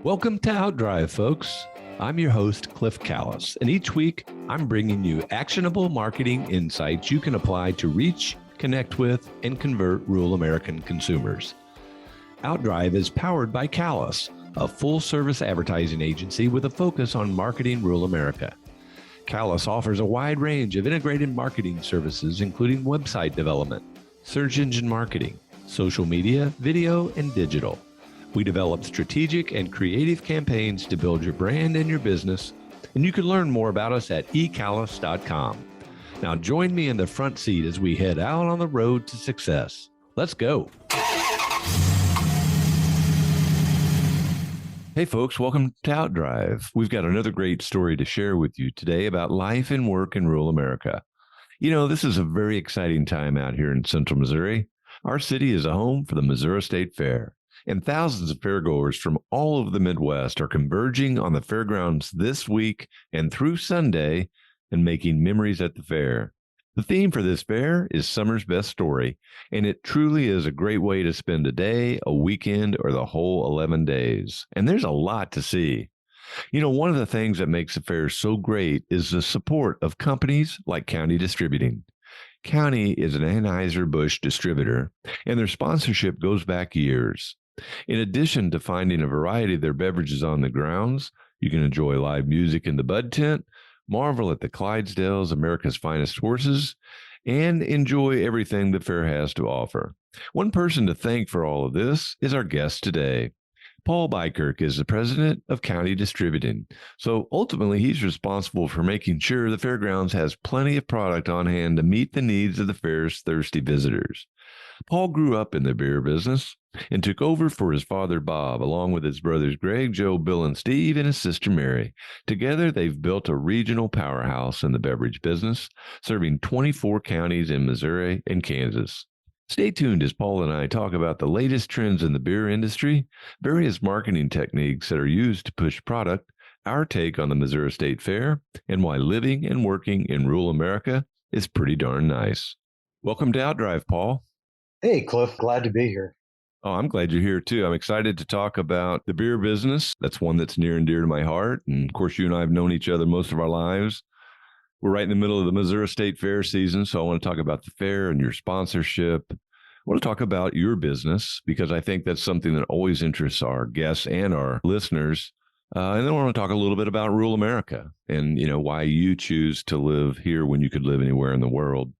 Welcome to Outdrive, folks. I'm your host, Cliff Callis, and each week I'm bringing you actionable marketing insights you can apply to reach, connect with, and convert rural American consumers. Outdrive is powered by Callis, a full-service advertising agency with a focus on marketing rural America. Callis offers a wide range of integrated marketing services, including website development, search engine marketing, social media, video, and digital. We develop strategic and creative campaigns to build your brand and your business, and you can learn more about us at ecallis.com. Now join me in the front seat as we head out on the road to success. Let's go. Hey folks, welcome to Outdrive. We've got another great story to share with you today about life and work in rural America. You know, this is a very exciting time out here in central Missouri. Our city is a home for the Missouri State Fair, and thousands of fairgoers from all over the Midwest are converging on the fairgrounds this week and through Sunday and making memories at the fair. The theme for this fair is Summer's Best Story, and it truly is a great way to spend a day, a weekend, or the whole 11 days. And there's a lot to see. You know, one of the things that makes the fair so great is the support of companies like County Distributing. County is an Anheuser-Busch distributor, and their sponsorship goes back years. In addition to finding a variety of their beverages on the grounds, you can enjoy live music in the Bud Tent, marvel at the Clydesdales, America's finest horses, and enjoy everything the fair has to offer. One person to thank for all of this is our guest today. Paul Bykirk is the president of County Distributing. So ultimately, he's responsible for making sure the fairgrounds has plenty of product on hand to meet the needs of the fair's thirsty visitors. Paul grew up in the beer business and took over for his father, Bob, along with his brothers Greg, Joe, Bill, and Steve, and his sister Mary. Together, they've built a regional powerhouse in the beverage business, serving 24 counties in Missouri and Kansas. Stay tuned as Paul and I talk about the latest trends in the beer industry, various marketing techniques that are used to push product, our take on the Missouri State Fair, and why living and working in rural America is pretty darn nice. Welcome to Outdrive, Paul. Hey, Cliff. Glad to be here. Oh, I'm glad you're here too. I'm excited to talk about the beer business. That's one that's near and dear to my heart. And of course, you and I have known each other most of our lives. We're right in the middle of the Missouri State Fair season, so I want to talk about the fair and your sponsorship. I want to talk about your business because I think that's something that always interests our guests and our listeners. And then I want to talk a little bit about rural America and, you know, why you choose to live here when you could live anywhere in the world.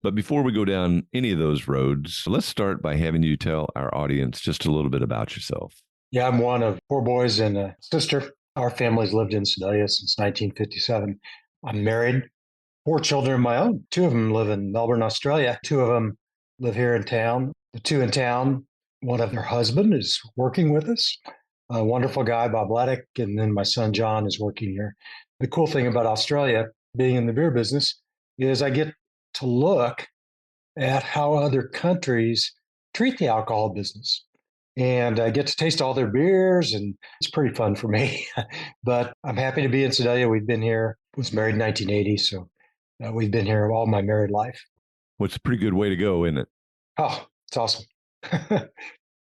But before we go down any of those roads, let's start by having you tell our audience just a little bit about yourself. Yeah, I'm one of four boys and a sister. Our family's lived in Sedalia since 1957. I'm married, four children of my own. Two of them live in Melbourne, Australia. Two of them live here in town. The two in town, one of their husband is working with us, a wonderful guy, Bob Laddick, and then my son, John, is working here. The cool thing about Australia, being in the beer business, is I get to look at how other countries treat the alcohol business. And I get to taste all their beers, and it's pretty fun for me. But I'm happy to be in Sedalia. We've been here, was married in 1980, so we've been here all my married life. Well, it's a pretty good way to go, isn't it? Oh, it's awesome.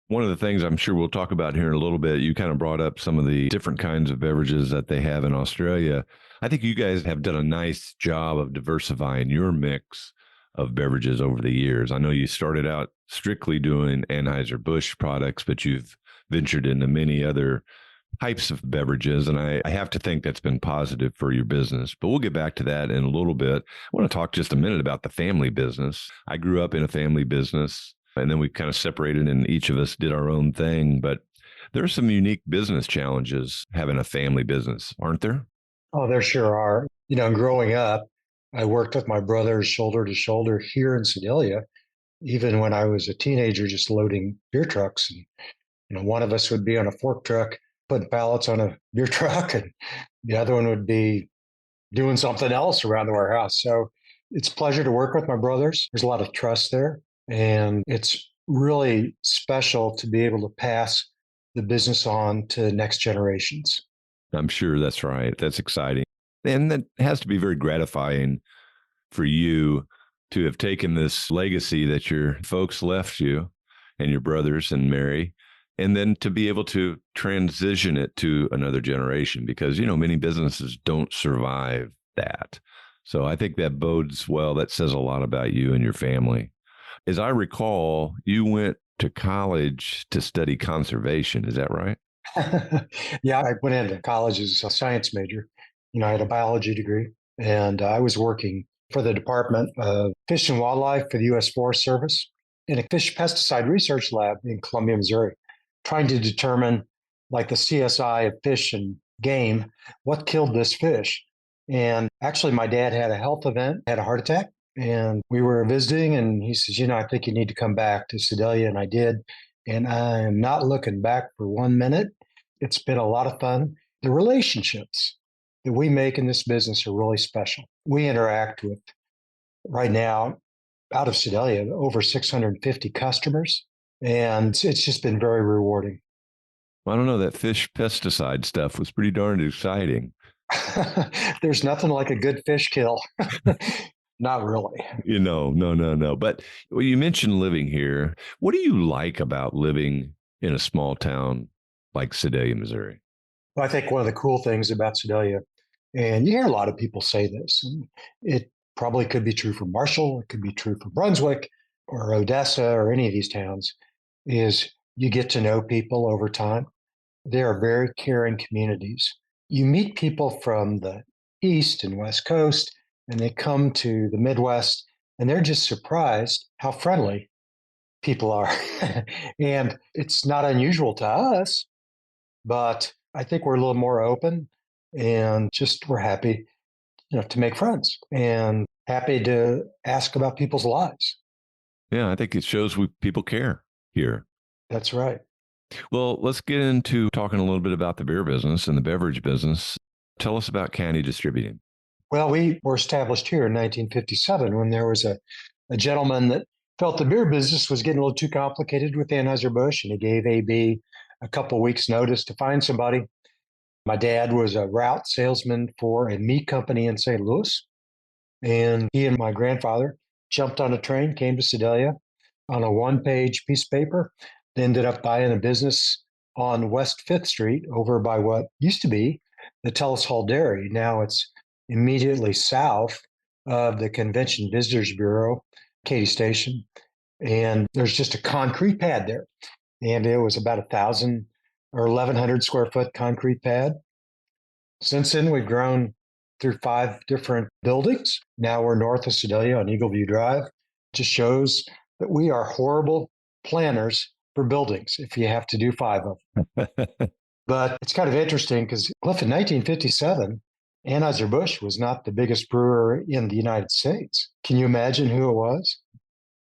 One of the things I'm sure we'll talk about here in a little bit, you kind of brought up some of the different kinds of beverages that they have in Australia. I think you guys have done a nice job of diversifying your mix of beverages over the years. I know you started out strictly doing Anheuser-Busch products, but you've ventured into many other types of beverages, and I have to think that's been positive for your business. But we'll get back to that in a little bit. I want to talk just a minute about the family business. I grew up in a family business, and then we kind of separated, and each of us did our own thing. But there are some unique business challenges having a family business, aren't there? Oh, there sure are. You know, growing up, I worked with my brothers shoulder to shoulder here in Sedalia, even when I was a teenager, just loading beer trucks. And, you know, one of us would be on a fork truck, putting pallets on a beer truck, and the other one would be doing something else around the warehouse. So it's a pleasure to work with my brothers. There's a lot of trust there. And it's really special to be able to pass the business on to next generations. I'm sure that's right. That's exciting. And that has to be very gratifying for you to have taken this legacy that your folks left you and your brothers and Mary and then to be able to transition it to another generation because, many businesses don't survive that. So I think that bodes well. That says a lot about you and your family. As I recall, you went to college to study conservation. Is that right? Yeah, I went into college as a science major. I had a biology degree, and I was working for the Department of Fish and Wildlife for the U.S. Forest Service in a fish pesticide research lab in Columbia, Missouri, trying to determine, like the CSI of fish and game, what killed this fish. And actually, my dad had a health event, had a heart attack, and we were visiting, and he says, I think you need to come back to Sedalia. And I did. And I am not looking back for 1 minute. It's been a lot of fun. The relationships that we make in this business are really special. We interact with, right now, out of Sedalia, over 650 customers, and it's just been very rewarding. I don't know. That fish pesticide stuff was pretty darn exciting. There's nothing like a good fish kill. Not really. No. But you mentioned living here. What do you like about living in a small town like Sedalia, Missouri? Well, I think one of the cool things about Sedalia, and you hear a lot of people say this, and it probably could be true for Marshall, it could be true for Brunswick or Odessa or any of these towns, is you get to know people over time. They are very caring communities. You meet people from the East and West Coast, and they come to the Midwest, and they're just surprised how friendly people are. And it's not unusual to us, but I think we're a little more open and just we're happy, to make friends and happy to ask about people's lives. Yeah, I think it shows people care here. That's right. Well, let's get into talking a little bit about the beer business and the beverage business. Tell us about Canny Distributing. Well, we were established here in 1957 when there was a gentleman that felt the beer business was getting a little too complicated with Anheuser-Busch, and he gave AB a couple weeks' notice to find somebody. My dad was a route salesman for a meat company in St. Louis, and he and my grandfather jumped on a train, came to Sedalia on a one-page piece of paper. They ended up buying a business on West Fifth Street over by what used to be the Telus Hall Dairy. Now it's immediately south of the Convention Visitors Bureau, Katy Station. And there's just a concrete pad there. And it was about 1,000 or 1,100 square foot concrete pad. Since then, we've grown through 5 different buildings. Now we're north of Sedalia on Eagleview Drive. It just shows that we are horrible planners for buildings if you have to do 5 of them. But it's kind of interesting because, Cliff, in 1957, Anheuser-Busch was not the biggest brewer in the United States. Can you imagine who it was?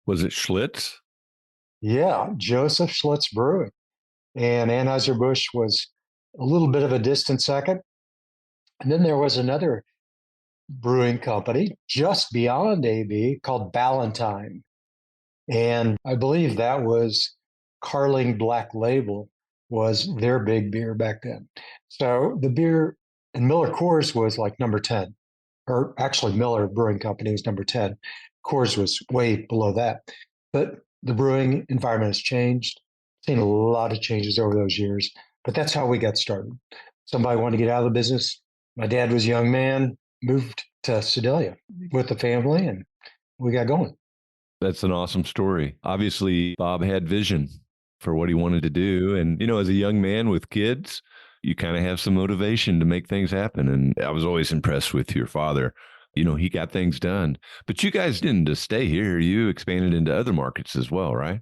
Was it Schlitz? Yeah, Joseph Schlitz Brewing. And Anheuser-Busch was a little bit of a distant second. And then there was another brewing company just beyond AB called Ballantine. And I believe that was Carling Black Label was their big beer back then. So the beer and Miller Coors was like number 10, or actually Miller Brewing Company was number 10. Coors was way below that. But the brewing environment has changed. Seen a lot of changes over those years, but that's how we got started. Somebody wanted to get out of the business. My dad was a young man, moved to Sedalia with the family, and we got going. That's an awesome story. Obviously, Bob had vision for what he wanted to do. And, as a young man with kids, you kind of have some motivation to make things happen. And I was always impressed with your father. He got things done. But you guys didn't just stay here. You expanded into other markets as well, right?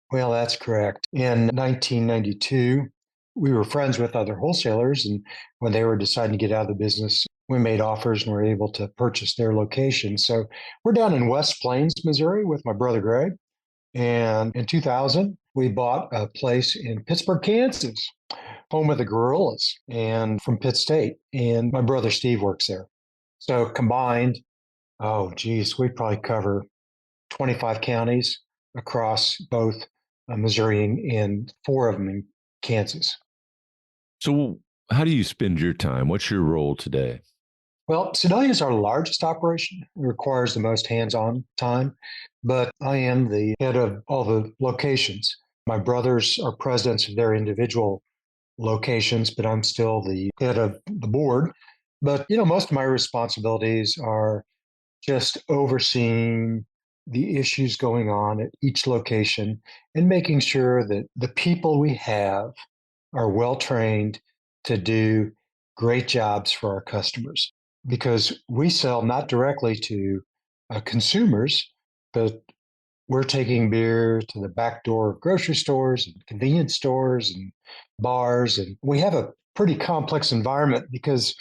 Well, that's correct. In 1992, we were friends with other wholesalers. And when they were deciding to get out of the business, we made offers and were able to purchase their location. So we're down in West Plains, Missouri with my brother Greg. And in 2000, we bought a place in Pittsburgh, Kansas, home of the Gorillas and from Pitt State. And my brother Steve works there. So combined, oh, geez, we probably cover 25 counties across both Missouri and 4 of them in Kansas. So, how do you spend your time? What's your role today? Well, Sedalia is our largest operation. It requires the most hands on time, but I am the head of all the locations. My brothers are presidents of their individual locations, but I'm still the head of the board. But, most of my responsibilities are just overseeing the issues going on at each location and making sure that the people we have are well trained to do great jobs for our customers because we sell not directly to consumers, but we're taking beer to the back door of grocery stores and convenience stores and bars. And we have a pretty complex environment because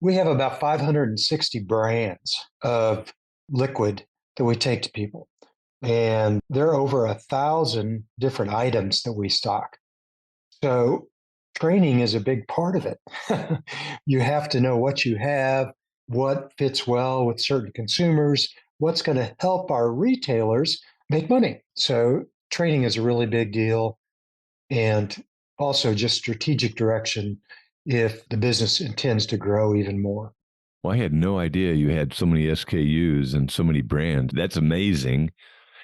we have about 560 brands of liquid that we take to people. And there are over 1,000 different items that we stock. So training is a big part of it. You have to know what you have, what fits well with certain consumers, what's going to help our retailers make money. So training is a really big deal. And also just strategic direction if the business intends to grow even more. Well, I had no idea you had so many SKUs and so many brands. That's amazing.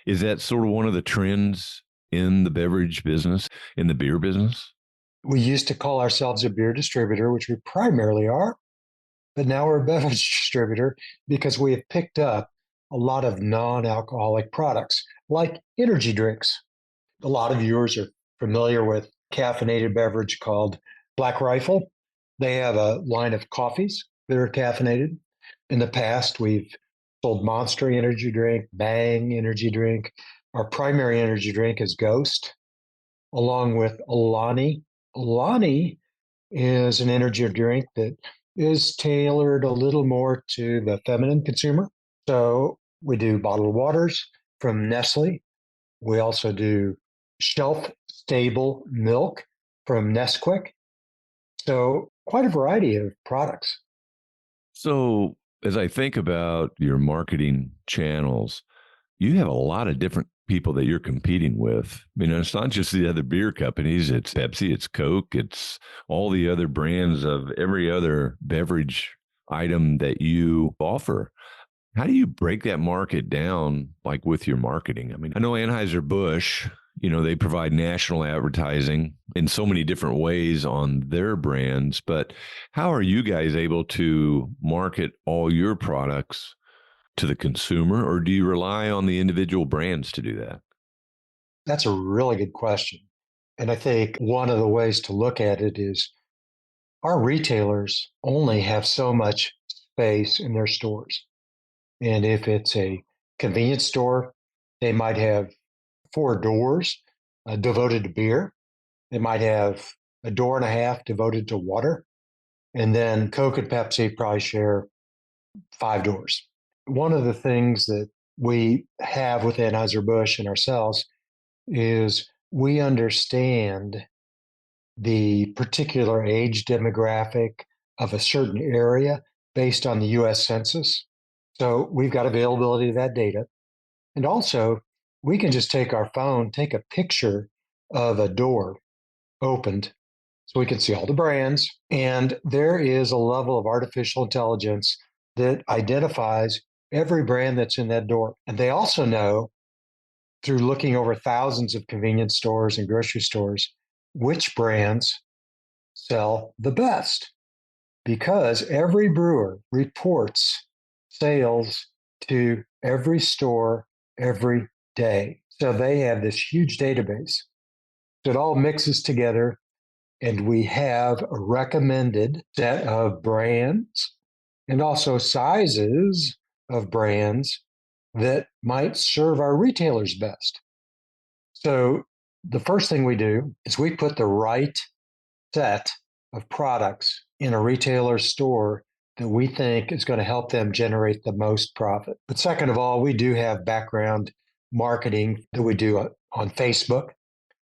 Is that sort of one of the trends in the beverage business, in the beer business? We used to call ourselves a beer distributor, which we primarily are, but now we're a beverage distributor because we have picked up a lot of non alcoholic products like energy drinks. A lot of viewers are familiar with caffeinated beverage called Black Rifle. They have a line of coffees that are caffeinated. In the past, we've sold Monster energy drink, Bang energy drink. Our primary energy drink is Ghost, along with Alani. Alani is an energy drink that is tailored a little more to the feminine consumer. So we do bottled waters from Nestle. We also do shelf stable milk from Nesquik. So quite a variety of products. So, as I think about your marketing channels, you have a lot of different people that you're competing with. I mean, it's not just the other beer companies, it's Pepsi, it's Coke, it's all the other brands of every other beverage item that you offer. How do you break that market down, like with your marketing? I mean, I know Anheuser-Busch, they provide national advertising in so many different ways on their brands, but how are you guys able to market all your products to the consumer, or do you rely on the individual brands to do that? That's a really good question. And I think one of the ways to look at it is our retailers only have so much space in their stores. And if it's a convenience store, they might have 4 doors devoted to beer. They might have a door and a half devoted to water. And then Coke and Pepsi probably share 5 doors. One of the things that we have with Anheuser-Busch and ourselves is we understand the particular age demographic of a certain area based on the US Census. So we've got availability of that data. And also, we can just take our phone, take a picture of a door opened so we can see all the brands. And there is a level of artificial intelligence that identifies every brand that's in that door. And they also know through looking over thousands of convenience stores and grocery stores which brands sell the best because every brewer reports sales to every store every day. So they have this huge database. So it all mixes together, and we have a recommended set of brands and also sizes of brands that might serve our retailers best. So the first thing we do is we put the right set of products in a retailer store that we think is going to help them generate the most profit. But second of all, we do have background marketing that we do on Facebook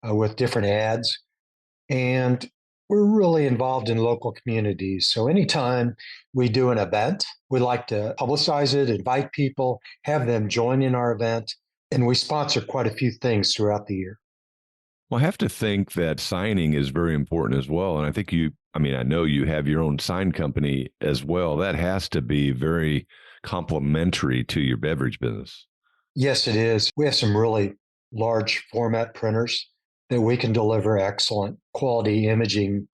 with different ads. And we're really involved in local communities. So anytime we do an event, we like to publicize it, invite people, have them join in our event. And we sponsor quite a few things throughout the year. Well, I have to think that signing is very important as well. And I think I know you have your own sign company as well. That has to be very complementary to your beverage business. Yes, it is. We have some really large format printers. that we can deliver excellent quality imaging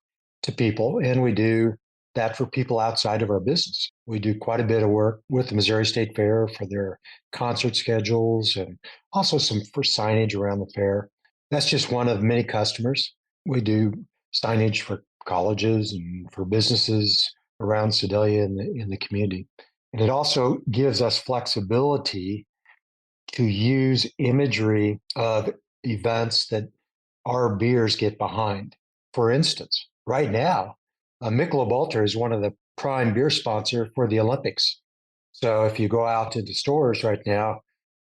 to people. And we do that for people outside of our business. We do quite a bit of work with the Missouri State Fair for their concert schedules and also some for signage around the fair. That's just one of many customers. We do signage for colleges and for businesses around Sedalia in the community. And it also gives us flexibility to use imagery of events that our beers get behind. For instance, right now, Michelob Ultra is one of the prime beer sponsor for the Olympics. So if you go out into stores right now,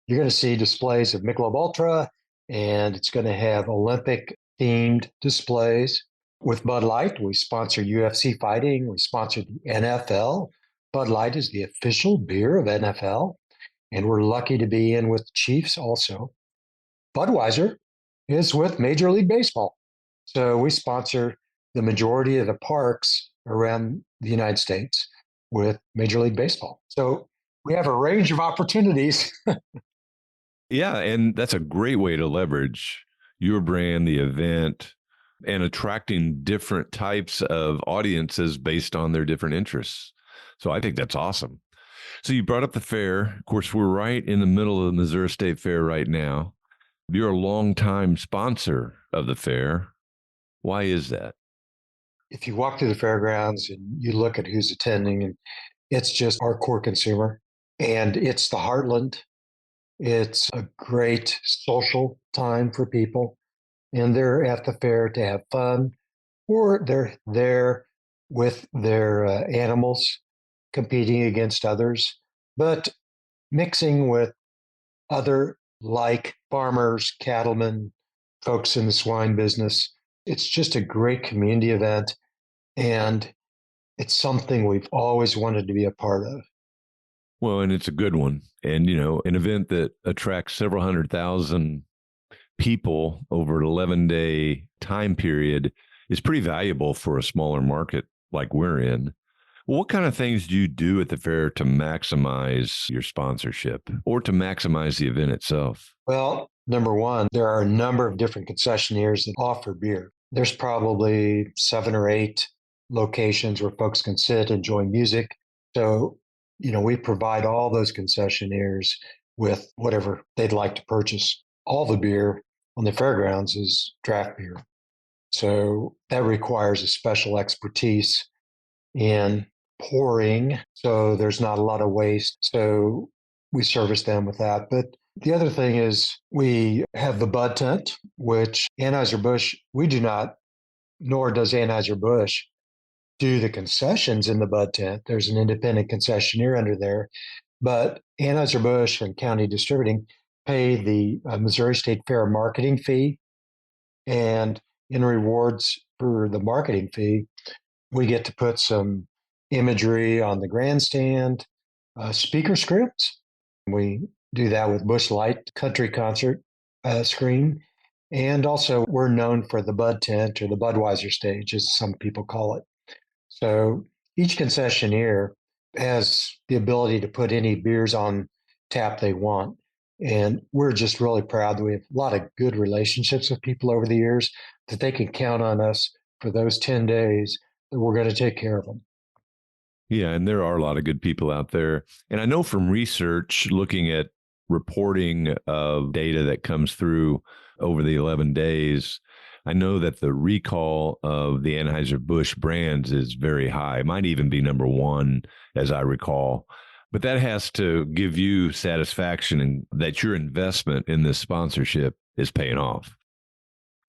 you're going to see displays of Michelob Ultra, and it's going to have Olympic themed displays. With Bud Light, we sponsor UFC fighting. We sponsor the NFL. Bud Light is the official beer of NFL, and we're lucky to be in with the Chiefs also. Budweiser is with Major League Baseball. So we sponsor the majority of the parks around the United States with Major League Baseball. So we have a range of opportunities. Yeah, and that's a great way to leverage your brand, the event, and attracting different types of audiences based on their different interests. So I think that's awesome. So you brought up the fair. Of course, we're right in the middle of the Missouri State Fair right now. You're a longtime sponsor of the fair. Why is that? If you walk through the fairgrounds and you look at who's attending, and it's just our core consumer, and it's the heartland. It's a great social time for people, and they're at the fair to have fun, or they're there with their animals competing against others, but mixing with other like farmers, cattlemen, folks in the swine business. It's just a great community event, and it's something we've always wanted to be a part of. Well, and it's a good one. And, an event that attracts several 100,000 people over an 11-day time period is pretty valuable for a smaller market like we're in. Well, what kind of things do you do at the fair to maximize your sponsorship or to maximize the event itself? Well, number one, there are a number of different concessionaires that offer beer. There's probably 7 or 8 locations where folks can sit, enjoy music. So, we provide all those concessionaires with whatever they'd like to purchase. All the beer on the fairgrounds is draft beer. So that requires a special expertise in pouring. So there's not a lot of waste. So we service them with that. But the other thing is we have the bud tent, which Anheuser-Busch, we do not, nor does Anheuser-Busch do the concessions in the bud tent. There's an independent concessionaire under there. But Anheuser-Busch and County Distributing pay the Missouri State Fair marketing fee. And in rewards for the marketing fee, we get to put some imagery on the grandstand, speaker scripts. We do that with Bush Light Country Concert screen. And also, we're known for the Bud Tent or the Budweiser stage, as some people call it. So each concessionaire has the ability to put any beers on tap they want. And we're just really proud that we have a lot of good relationships with people over the years that they can count on us for those 10 days that we're going to take care of them. Yeah, and there are a lot of good people out there. And I know from research, looking at reporting of data that comes through over the 11 days, I know that the recall of the Anheuser-Busch brands is very high. It might even be number one, as I recall. But that has to give you satisfaction and that your investment in this sponsorship is paying off.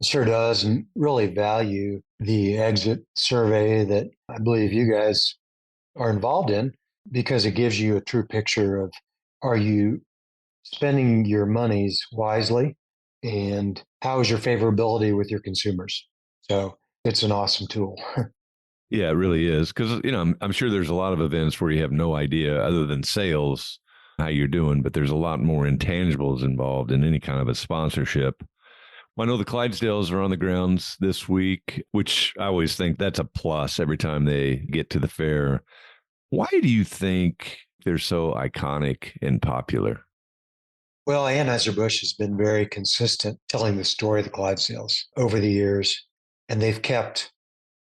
It sure does, and really value the exit survey that I believe you guys are involved in because it gives you a true picture of, are you spending your monies wisely, and how is your favorability with your consumers? So it's an awesome tool. Yeah, it really is. Because, I'm sure there's a lot of events where you have no idea other than sales how you're doing, but there's a lot more intangibles involved in any kind of a sponsorship. Well, I know the Clydesdales are on the grounds this week, which I always think that's a plus every time they get to the fair. Why do you think they're so iconic and popular? Well, Anheuser-Busch has been very consistent telling the story of the Clydesdales over the years, and they've kept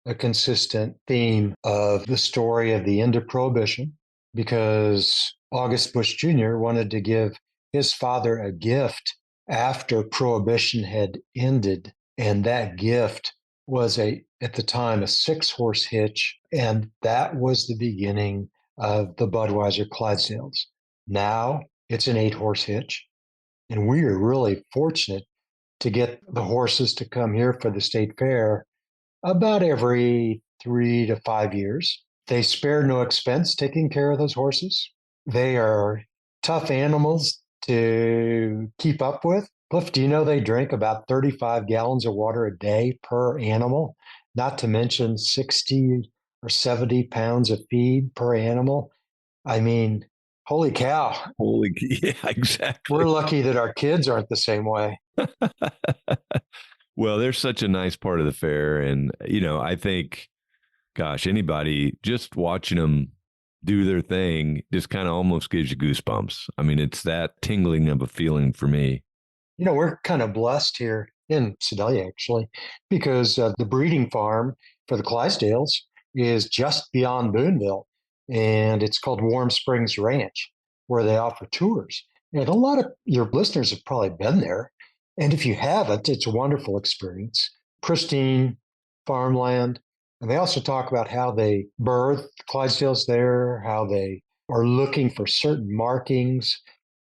a consistent theme of the story of the end of Prohibition because August Bush Jr. wanted to give his father a gift after Prohibition had ended. And that gift was at the time, a 6-horse hitch. And that was the beginning of the Budweiser Clydesdales. Now it's an 8-horse hitch. And we are really fortunate to get the horses to come here for the state fair about every 3 to 5 years. They spare no expense taking care of those horses. They are tough animals to keep up with. Cliff, do you know they drink about 35 gallons of water a day per animal, not to mention 60 or 70 pounds of feed per animal? I mean, holy cow. Yeah, exactly. We're lucky that our kids aren't the same way. Well, they're such a nice part of the fair. And, I think, gosh, anybody just watching them do their thing just kind of almost gives you goosebumps. I mean, it's that tingling of a feeling for me. We're kind of blessed here in Sedalia, actually, because the breeding farm for the Clydesdales is just beyond Boonville, and it's called Warm Springs Ranch, where they offer tours. And a lot of your listeners have probably been there. And if you haven't, it's a wonderful experience. Pristine farmland. And they also talk about how they birth Clydesdales there, how they are looking for certain markings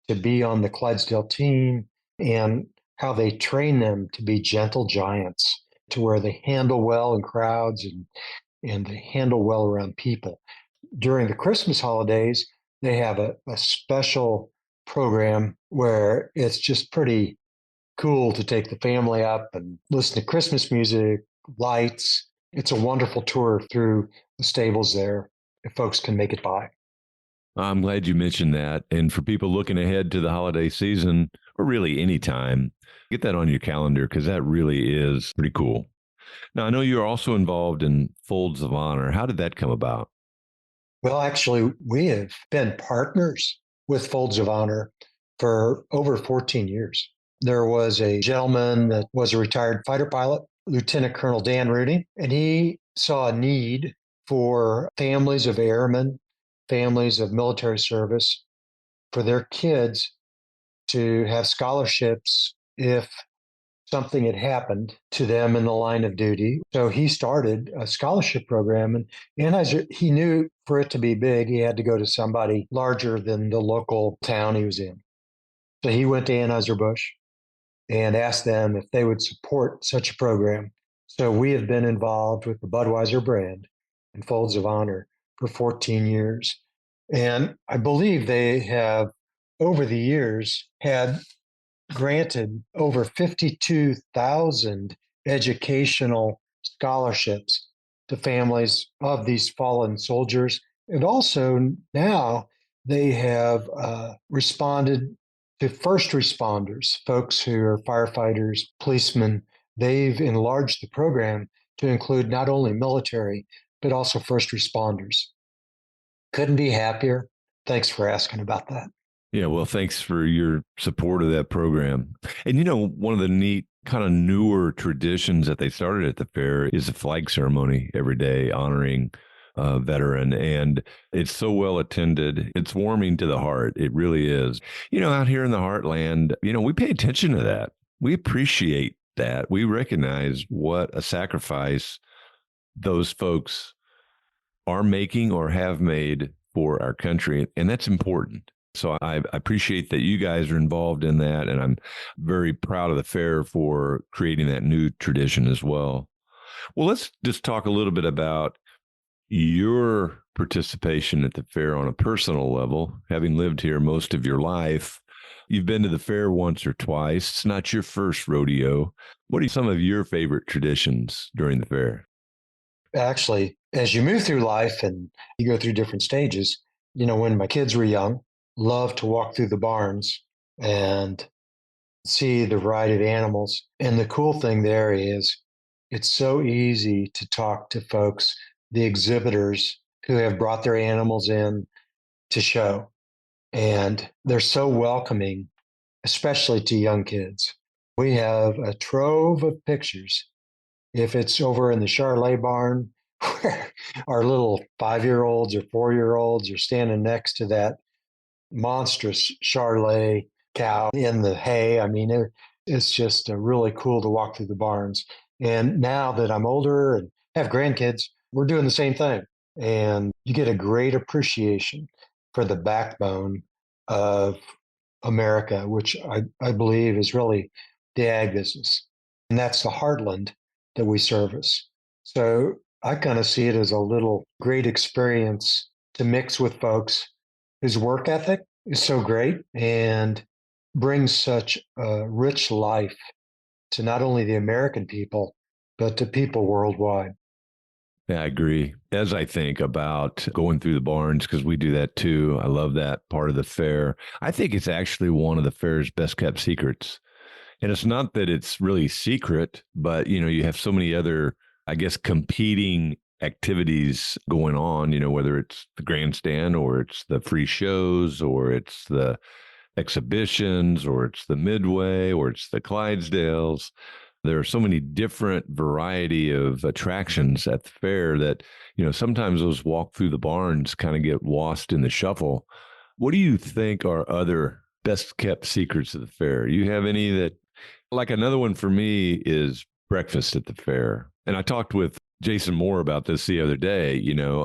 to be on the Clydesdale team, and how they train them to be gentle giants to where they handle well in crowds and they handle well around people. During the Christmas holidays, they have a special program where it's just pretty cool to take the family up and listen to Christmas music, lights. It's a wonderful tour through the stables there if folks can make it by. I'm glad you mentioned that. And for people looking ahead to the holiday season, or really any time, get that on your calendar because that really is pretty cool. Now, I know you're also involved in Folds of Honor. How did that come about? Well, actually, we have been partners with Folds of Honor for over 14 years. There was a gentleman that was a retired fighter pilot, Lieutenant Colonel Dan Rudy, and he saw a need for families of airmen, families of military service, for their kids to have scholarships if something had happened to them in the line of duty. So he started a scholarship program. And as he knew for it to be big, he had to go to somebody larger than the local town he was in. So he went to Anheuser-Busch and asked them if they would support such a program. So we have been involved with the Budweiser brand and Folds of Honor for 14 years. And I believe they have, over the years, had granted over 52,000 educational scholarships to families of these fallen soldiers. And also now they have responded to first responders, folks who are firefighters, policemen. They've enlarged the program to include not only military, but also first responders. Couldn't be happier. Thanks for asking about that. Yeah, well, thanks for your support of that program. And one of the neat kind of newer traditions that they started at the fair is a flag ceremony every day honoring a veteran. And it's so well attended. It's warming to the heart. It really is. Out here in the heartland, we pay attention to that. We appreciate that. We recognize what a sacrifice those folks are making or have made for our country. And that's important. So I appreciate that you guys are involved in that. And I'm very proud of the fair for creating that new tradition as well. Well, let's just talk a little bit about your participation at the fair on a personal level. Having lived here most of your life, you've been to the fair once or twice. It's not your first rodeo. What are some of your favorite traditions during the fair? Actually, as you move through life and you go through different stages, when my kids were young, loved to walk through the barns and see the variety of animals. And the cool thing there is it's so easy to talk to folks, the exhibitors who have brought their animals in to show. And they're so welcoming especially to young kids. We have a trove of pictures. If it's over in the Charlet barn, where our little 5-year-olds or 4-year-olds are standing next to that monstrous Charlet cow in the hay. I mean, it's just really cool to walk through the barns. And now that I'm older and have grandkids, we're doing the same thing. And you get a great appreciation for the backbone of America, which I believe is really the ag business. And that's the heartland that we service. So I kind of see it as a little great experience to mix with folks whose work ethic is so great and brings such a rich life to not only the American people, but to people worldwide. Yeah, I agree. As I think about going through the barns, because we do that too, I love that part of the fair. I think it's actually one of the fair's best kept secrets. And it's not that it's really secret, but you have so many other, I guess, competing activities going on, whether it's the grandstand or it's the free shows or it's the exhibitions or it's the Midway or it's the Clydesdales. There are so many different variety of attractions at the fair that, sometimes those walk through the barns kind of get lost in the shuffle. What do you think are other best kept secrets of the fair? You have any that, like another one for me is breakfast at the fair. And I talked with Jason Moore about this the other day.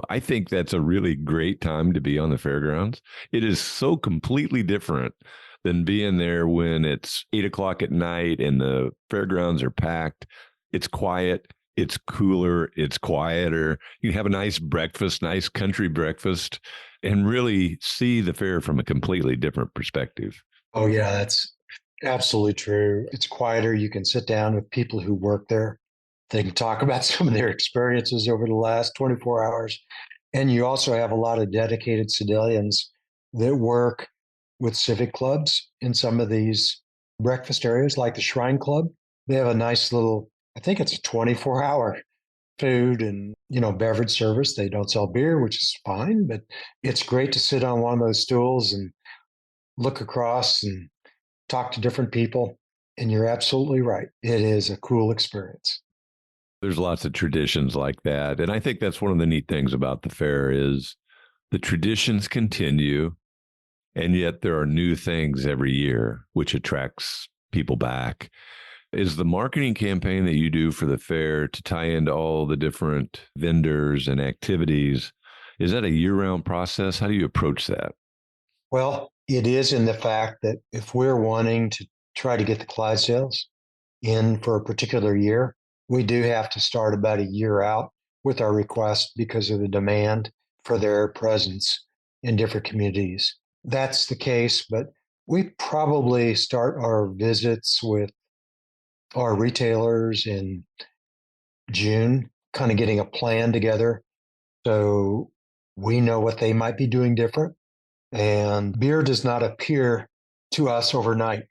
I think that's a really great time to be on the fairgrounds. It is so completely different than being there when it's 8 o'clock at night and the fairgrounds are packed. It's quiet. It's cooler. It's quieter. You can have a nice breakfast, nice country breakfast, and really see the fair from a completely different perspective. Oh, yeah, that's absolutely true. It's quieter. You can sit down with people who work there. They can talk about some of their experiences over the last 24 hours. And you also have a lot of dedicated civilians that work with civic clubs in some of these breakfast areas, like the Shrine Club. They have a nice little, I think it's a 24-hour food and beverage service. They don't sell beer, which is fine, but it's great to sit on one of those stools and look across and talk to different people. And you're absolutely right. It is a cool experience. There's lots of traditions like that. And I think that's one of the neat things about the fair is the traditions continue, and yet there are new things every year, which attracts people back. Is the marketing campaign that you do for the fair to tie into all the different vendors and activities, is that a year-round process? How do you approach that? Well, it is in the fact that if we're wanting to try to get the Clydesdales in for a particular year, we do have to start about a year out with our request because of the demand for their presence in different communities. That's the case, but we probably start our visits with our retailers in June, kind of getting a plan together so we know what they might be doing different. And beer does not appear to us overnight.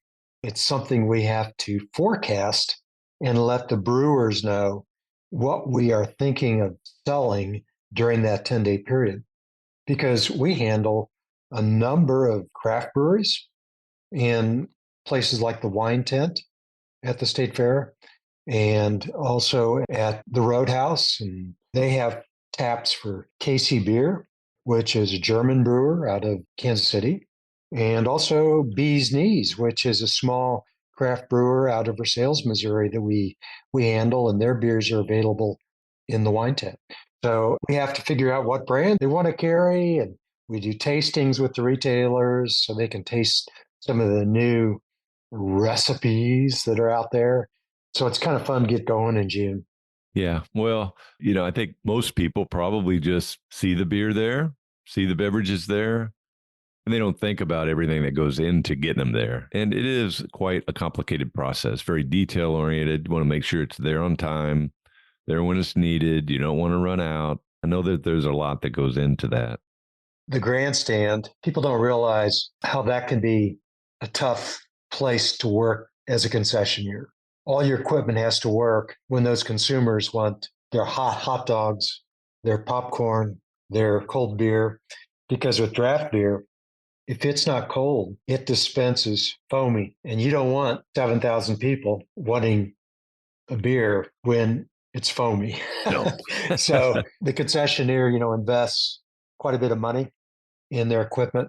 It's something we have to forecast and let the brewers know what we are thinking of selling during that 10-day period. Because we handle a number of craft breweries in places like the Wine Tent at the State Fair and also at the Roadhouse. And they have taps for KC Beer, which is a German brewer out of Kansas City, and also Bee's Knees, which is a small craft brewer out of Versailles, Missouri, that we handle, and their beers are available in the wine tent. So we have to figure out what brand they want to carry, and we do tastings with the retailers so they can taste some of the new recipes that are out there. So it's kind of fun to get going in June. Yeah. Well, I think most people probably just see the beer there, see the beverages there, and they don't think about everything that goes into getting them there. And it is quite a complicated process, very detail oriented. You want to make sure it's there on time, there when it's needed. You don't want to run out. I know that there's a lot that goes into that. The grandstand, people don't realize how that can be a tough place to work as a concessionaire. All your equipment has to work when those consumers want their hot dogs, their popcorn, their cold beer. Because with draft beer, If it's not cold, it dispenses foamy. And you don't want 7,000 people wanting a beer when it's foamy. No. So the concessionaire, invests quite a bit of money in their equipment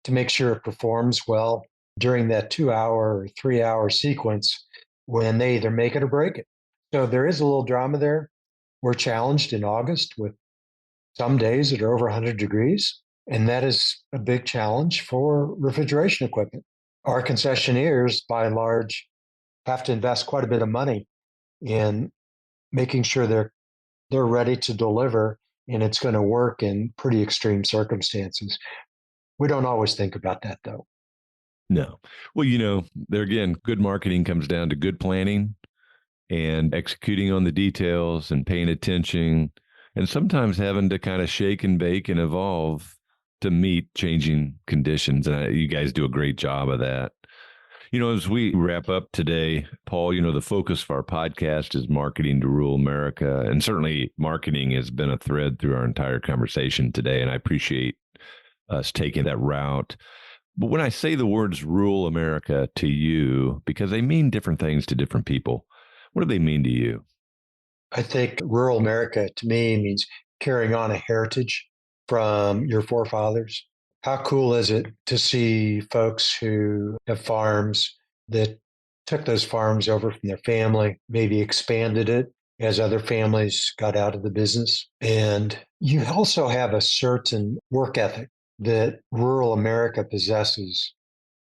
to make sure it performs well during that 2 hour or 3 hour sequence when they either make it or break it. So there is a little drama there. We're challenged in August with some days that are over 100 degrees, and that is a big challenge for refrigeration equipment. Our concessionaires, by and large, have to invest quite a bit of money in making sure they're ready to deliver and it's going to work in pretty extreme circumstances. We don't always think about that though. No. Well, there again, good marketing comes down to good planning and executing on the details and paying attention and sometimes having to kind of shake and bake and evolve to meet changing conditions. And you guys do a great job of that. As we wrap up today, Paul, the focus of our podcast is marketing to rural America. And certainly marketing has been a thread through our entire conversation today. And I appreciate us taking that route. But when I say the words rural America to you, because they mean different things to different people, what do they mean to you? I think rural America to me means carrying on a heritage from your forefathers. How cool is it to see folks who have farms that took those farms over from their family, maybe expanded it as other families got out of the business? And you also have a certain work ethic that rural America possesses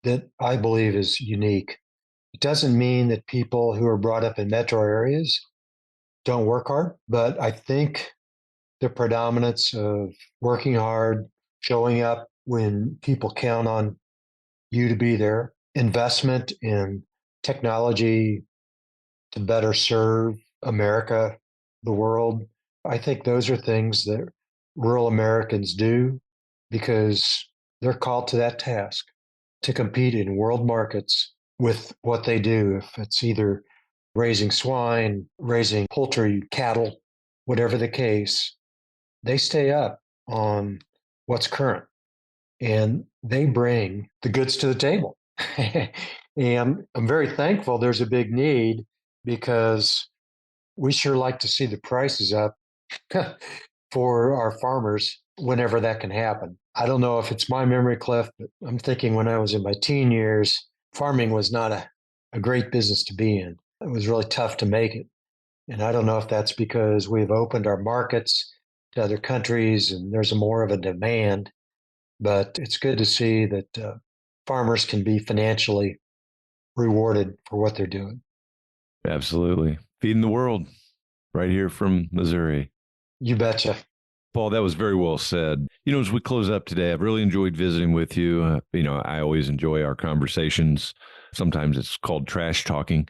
that I believe is unique. It doesn't mean that people who are brought up in metro areas don't work hard, but I think the predominance of working hard, showing up when people count on you to be there, investment in technology to better serve America, the world. I think those are things that rural Americans do because they're called to that task to compete in world markets with what they do. If it's either raising swine, raising poultry, cattle, whatever the case, they stay up on what's current and they bring the goods to the table. And I'm very thankful there's a big need because we sure like to see the prices up for our farmers whenever that can happen. I don't know if it's my memory, Cliff, but I'm thinking when I was in my teen years, farming was not a great business to be in. It was really tough to make it. And I don't know if that's because we've opened our markets to other countries and there's more of a demand, but it's good to see that farmers can be financially rewarded for what they're doing. Absolutely. Feeding the world right here from Missouri. You betcha. Paul, that was very well said. As we close up today, I've really enjoyed visiting with you. I always enjoy our conversations. Sometimes it's called trash talking.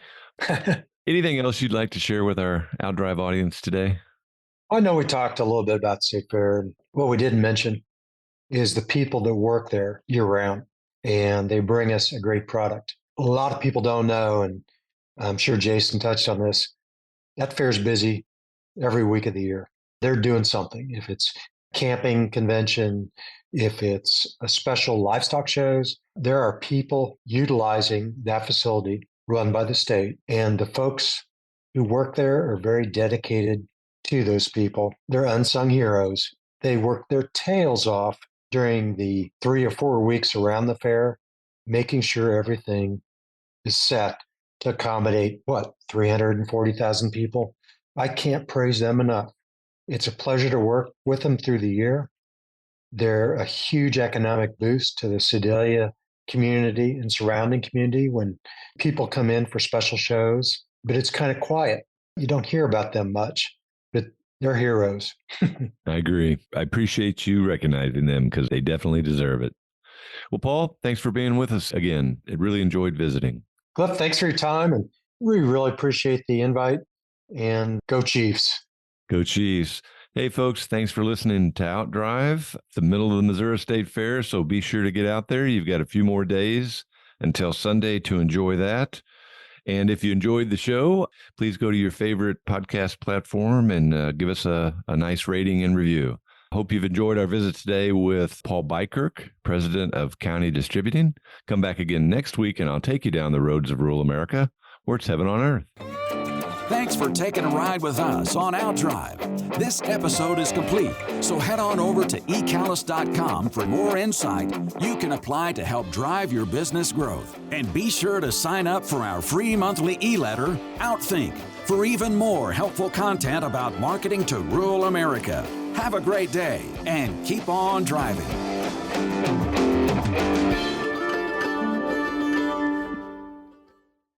Anything else you'd like to share with our Outdrive audience today? I know we talked a little bit about State Fair. And what we didn't mention is the people that work there year round, and they bring us a great product. A lot of people don't know, and I'm sure Jason touched on this. That fair's busy every week of the year. They're doing something. If it's camping convention, if it's a special livestock shows, there are people utilizing that facility run by the state. And the folks who work there are very dedicated to those people. They're unsung heroes. They work their tails off during the 3 or 4 weeks around the fair, making sure everything is set to accommodate 340,000 people. I can't praise them enough. It's a pleasure to work with them through the year. They're a huge economic boost to the Sedalia community and surrounding community when people come in for special shows, but it's kind of quiet. You don't hear about them much, but they're heroes. I agree. I appreciate you recognizing them because they definitely deserve it. Well, Paul, thanks for being with us again. I really enjoyed visiting. Cliff, thanks for your time, and we really appreciate the invite. And go Chiefs. Go Chiefs. Hey, folks, thanks for listening to Outdrive, the middle of the Missouri State Fair. So be sure to get out there. You've got a few more days until Sunday to enjoy that. And if you enjoyed the show, please go to your favorite podcast platform and give us a nice rating and review. Hope you've enjoyed our visit today with Paul Bykirk, president of County Distributing. Come back again next week, and I'll take you down the roads of rural America, where it's heaven on earth. Thanks for taking a ride with us on OutDrive. This episode is complete, so head on over to eCallis.com for more insight you can apply to help drive your business growth. And be sure to sign up for our free monthly e-letter, OutThink, for even more helpful content about marketing to rural America. Have a great day and keep on driving.